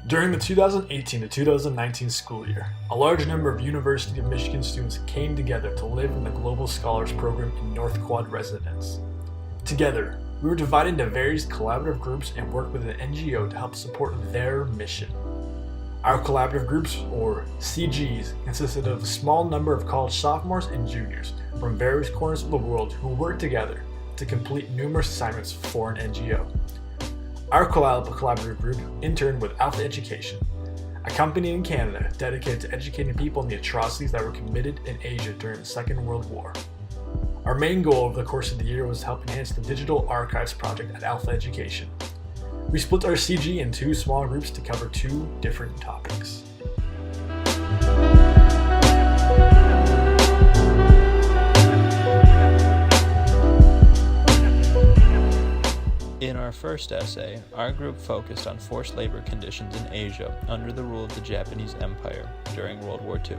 During the 2018 to 2019 school year, a large number of University of Michigan students came together to live in the Global Scholars Program in NorthQuad residence. Together, we were divided into various collaborative groups and worked with an NGO to help support their mission. Our collaborative groups, or CGs, consisted of a small number of college sophomores and juniors from various corners of the world who worked together to complete numerous assignments for an NGO. Our collaborative group interned with Alpha Education, a company in Canada dedicated to educating people on the atrocities that were committed in Asia during the Second World War. Our main goal over the course of the year was to help enhance the digital archives project at Alpha Education. We split our CG in two small groups to cover two different topics. In our first essay, our group focused on forced labor conditions in Asia under the rule of the Japanese Empire during World War II.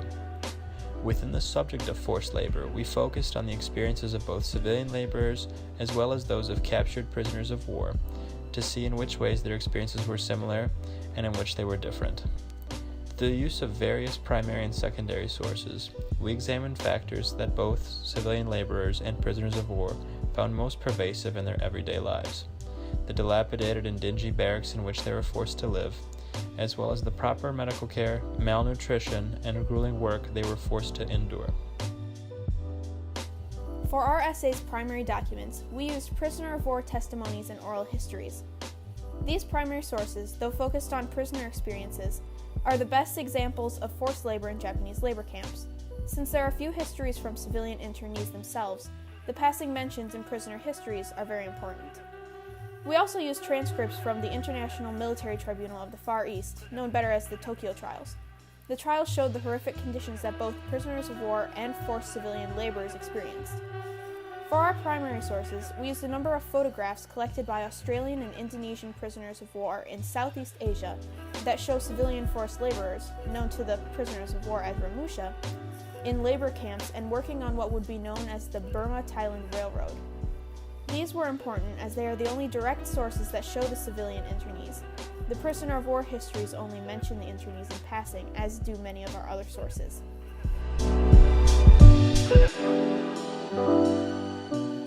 Within the subject of forced labor, we focused on the experiences of both civilian laborers as well as those of captured prisoners of war, to see in which ways their experiences were similar and in which they were different. Through the use of various primary and secondary sources, we examined factors that both civilian laborers and prisoners of war found most pervasive in their everyday lives: the dilapidated and dingy barracks in which they were forced to live, as well as the proper medical care, malnutrition, and grueling work they were forced to endure. For our essay's primary documents, we used prisoner of war testimonies and oral histories. These primary sources, though focused on prisoner experiences, are the best examples of forced labor in Japanese labor camps. Since there are few histories from civilian internees themselves, the passing mentions in prisoner histories are very important. We also used transcripts from the International Military Tribunal of the Far East, known better as the Tokyo Trials. The trials showed the horrific conditions that both prisoners of war and forced civilian laborers experienced. For our primary sources, we used a number of photographs collected by Australian and Indonesian prisoners of war in Southeast Asia that show civilian forced laborers, known to the prisoners of war as Ramusha, in labor camps and working on what would be known as the Burma-Thailand Railroad. These were important as they are the only direct sources that show the civilian internees. The prisoner of war histories only mention the internees in passing, as do many of our other sources.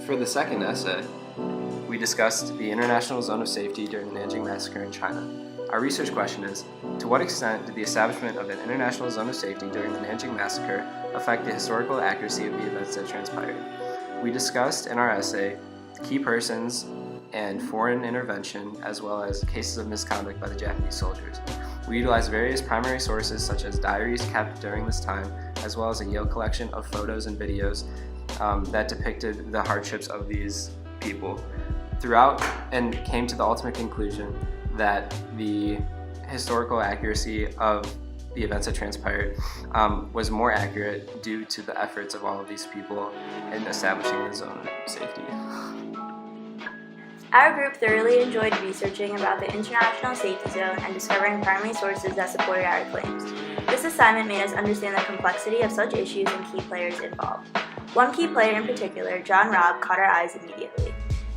For the second essay, we discussed the International Zone of Safety during the Nanjing Massacre in China. Our research question is, to what extent did the establishment of an International Zone of Safety during the Nanjing Massacre affect the historical accuracy of the events that transpired? We discussed in our essay key persons and foreign intervention, as well as cases of misconduct by the Japanese soldiers. We utilized various primary sources such as diaries kept during this time, as well as a Yale collection of photos and videos that depicted the hardships of these people throughout, and came to the ultimate conclusion that the historical accuracy of the events that transpired was more accurate due to the efforts of all of these people in establishing the zone of safety. Our group thoroughly enjoyed researching about the International Safety Zone and discovering primary sources that supported our claims. This assignment made us understand the complexity of such issues and key players involved. One key player in particular, John Robb, caught our eyes immediately.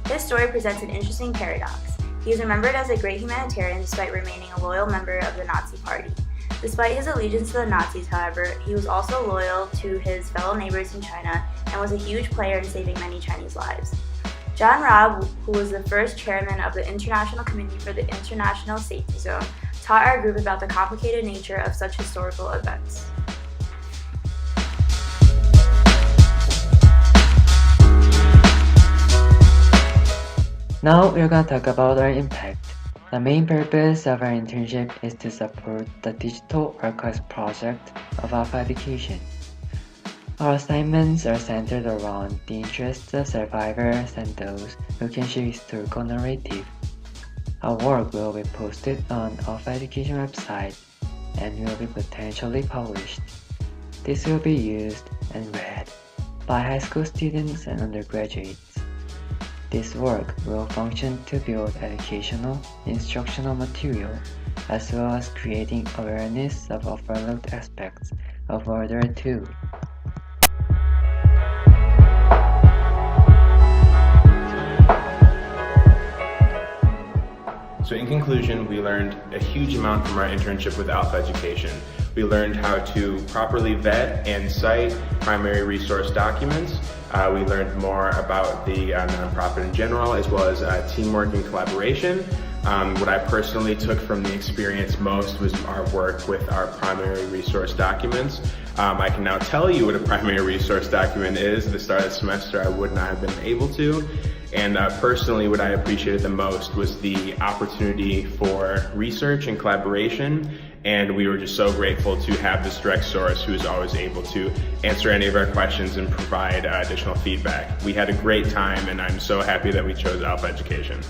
His story presents an interesting paradox. He is remembered as a great humanitarian despite remaining a loyal member of the Nazi Party. Despite his allegiance to the Nazis, however, he was also loyal to his fellow neighbors in China and was a huge player in saving many Chinese lives. John Robb, who was the first chairman of the International Committee for the International Safety Zone, taught our group about the complicated nature of such historical events. Now we're going to talk about our impact. The main purpose of our internship is to support the digital archives project of Alpha Education. Our assignments are centered around the interests of survivors and those who can share historical narrative. Our work will be posted on Alpha Education website and will be potentially published. This will be used and read by high school students and undergraduates. This work will function to build educational, instructional material, as well as creating awareness of overlooked aspects of World War II. So in conclusion, we learned a huge amount from our internship with Alpha Education. We learned how to properly vet and cite primary resource documents. We learned more about the nonprofit in general, as well as teamwork and collaboration. What I personally took from the experience most was our work with our primary resource documents. I can now tell you what a primary resource document is. At the start of the semester, I would not have been able to. And personally, what I appreciated the most was the opportunity for research and collaboration. And we were just so grateful to have this direct source who is always able to answer any of our questions and provide additional feedback. We had a great time, and I'm so happy that we chose Alpha Education.